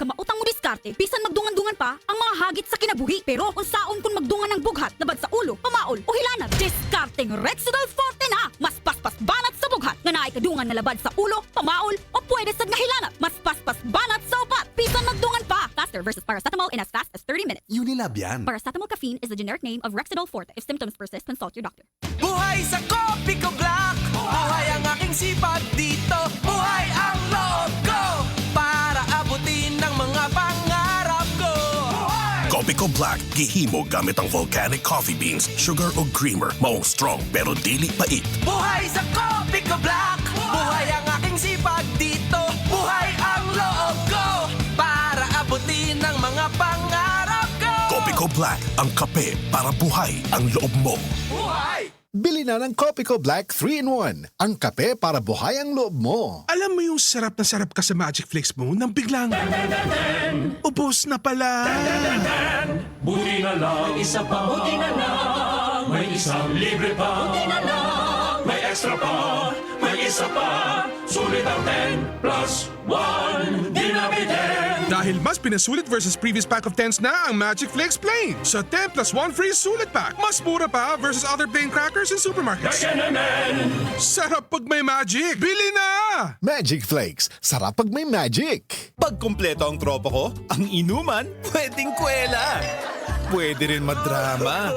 kamautang mo diskarte, bisan magdungan-dungan pa ang mga hagit sa kinabuhi. Pero unsaon kung magdungan ng bughat, labad sa ulo, pamaol o hilanat, diskarteng Rexidol Forte na! Mas paspas banat sa bughat, nga naay kadungan na labad sa ulo, pamaol o pwede sad nga hilanat. Mas paspas banat sa upat, bisan magdungan pa! Faster versus paracetamol in as fast as 30 minutes. Unilab yan. Paracetamol caffeine is the generic name of Rexidol Forte. If symptoms persist, consult your doctor. Buhay sa Kopi ko Black! Buhay ang aking sipag dito! Buhay ang loob ko! Para abutin ang mga pangarap ko! Kopiko Black, gihimo gamit ang volcanic coffee beans, sugar o creamer. Maong strong pero dili pait. Buhay sa Kopi ko Black! Buhay ang aking sipag dito! Buhay ang loob ko! Para abutin ang mga pangarap ko! Kopiko Black, ang kape para buhay ang loob mo. Buhay! Bili na ng Kopiko Black 3-in-1. Ang kape para buhay ang loob mo. Alam mo yung sarap na sarap ka sa Magic Flakes mo nang biglang ubos na pala. Buti na lang, isa pa. Buti na lang, may isang libre pa. Buti na lang, may extra pa. May isa pa, sulit ang 10 plus 1. Di na bitin. Dahil mas pinasulit versus previous pack of 10s na ang Magic Flakes Plain. Sa 10 plus 1 free sulit pack. Mas mura pa versus other plain crackers in supermarkets. Sarap pag may magic. Bili na! Magic Flakes. Sarap pag may magic. Pag kumpleto ang tropa ko, ang inuman, pwedeng kwela. Pwede rin madrama.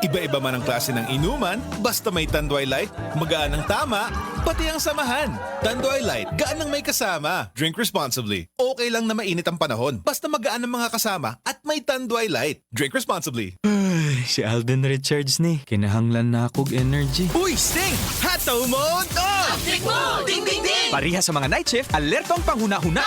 Iba-iba man ang klase ng inuman, basta may Tanduay Light, magaan ang tama, pati ang samahan. Tanduay Light, gaan ang may kasama. Drink responsibly. Okay lang na mainit ang panahon, basta magaan ang mga kasama at may Tanduay Light. Drink responsibly. Si Alden Richards ni. Kinahanglan na akong energy. Uy, Sting! Hataw mode on! Ding ding ding! Pariha sa mga night shift, alertong panghuna-huna.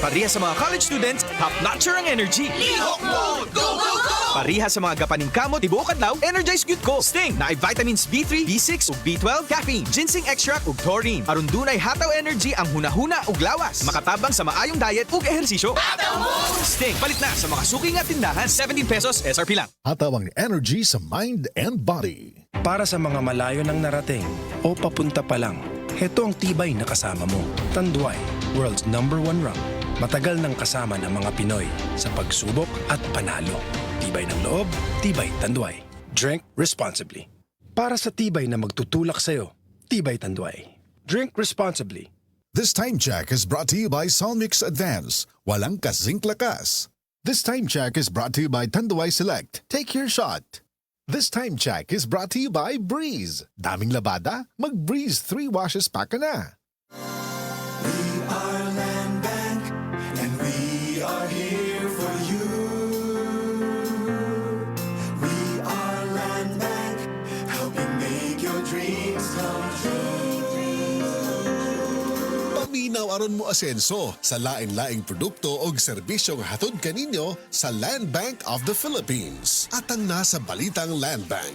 Pariha sa mga college students, top-notcher ang energy. Lihok mode! Go, go, go! Pariha sa mga gapaning kamot, tibuok adlaw, energize gyud ko. Sting na vitamins B3, B6 ug B12, caffeine, ginseng extract ug taurine. Aron dunay hataw energy ang hunahuna ug lawas. Makatabang sa maayong diet ug ehersisyo. Sting palit na sa mga suking at tindahan. 17 pesos SRP lang. Hataw ang energy sa mind and body. Para sa mga malayo nang narating o papunta pa lang, heto ang tibay na kasama mo. Tanduay, world's #1 rum. Matagal nang kasama ng mga Pinoy sa pagsubok at panalo. Tibay ng loob, tibay Tanduay. Drink responsibly. Para sa tibay na magtutulak sa'yo, tibay Tanduay. Drink responsibly. This time check is brought to you by Solmix Advance. Walang kasing lakas. This time check is brought to you by Tanduay Select. Take your shot. This time check is brought to you by Breeze. Daming labada? Mag-Breeze 3 washes pa ka na. Paminaw aron mo asenso sa lain-laing produkto o serbisyong hatod kaninyo sa Land Bank of the Philippines. Atang nasa Balitang Land Bank.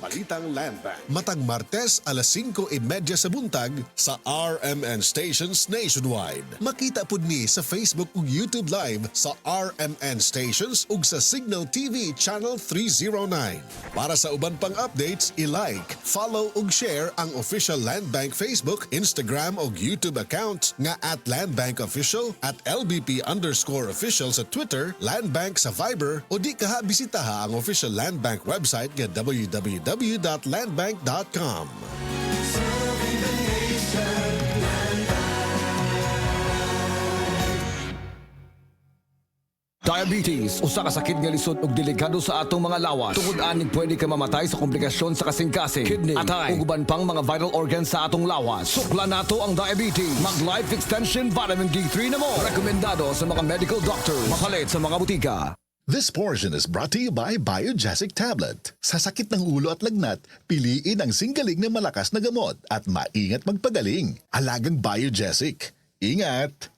Matag Martes alas 5:30 sa buntag sa RMN stations nationwide. Makita pud ni sa Facebook ug YouTube Live sa RMN stations ug sa Signal TV Channel 309. Para sa uban pang updates, i-like, follow ug share ang official Land Bank Facebook, Instagram ug YouTube account nga at Land Bank Official, at LBP_official sa Twitter, Land Bank sa Viber, o di kaha bisitaha ang official Land Bank website nga www.landbank.com. Diabetes, usa ka sakit nga lisod ug delikado sa atong mga lawas. Tungod aning pwede ka mamatay sa komplikasyon sa kasing-kasing, kidney, atay, ug uban pang mga vital organs sa atong lawas. Sukla nato ang diabetes. Mag Life Extension Vitamin D3 na mo. Rekomendado sa mga medical doctor. Mapalit sa mga butika. This portion is brought to you by Biogesic Tablet. Sa sakit ng ulo at lagnat, piliin ang singgaling na malakas na gamot at maingat magpagaling. Alagang Biogesic. Ingat!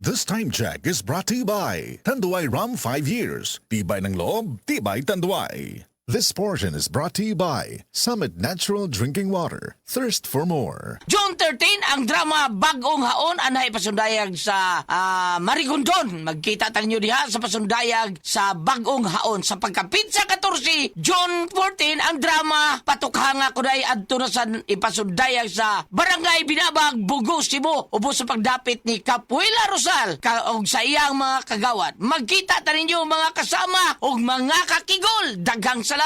This time check is brought to you by Tanduay Rum 5 Years. Tibay ng loob, tibay Tanduay. This portion is brought to you by Summit Natural Drinking Water. Thirst for more. June 13, ang drama Bagong Haon anay pasundayag sa Marigondon. Magkita tayo diha sa pasundayag sa Bagong Haon. Sa pagkapit sa 14, June 14, ang drama Patukhanga kuday adto na sa ipasundayag sa Barangay Binabag, Bugo, Cebu. Ubos sa pagdapit ni Capuela Rosal og sa iyang mga kagawad. Magkita tayo mga kasama og mga kakigol. Daghang salamat.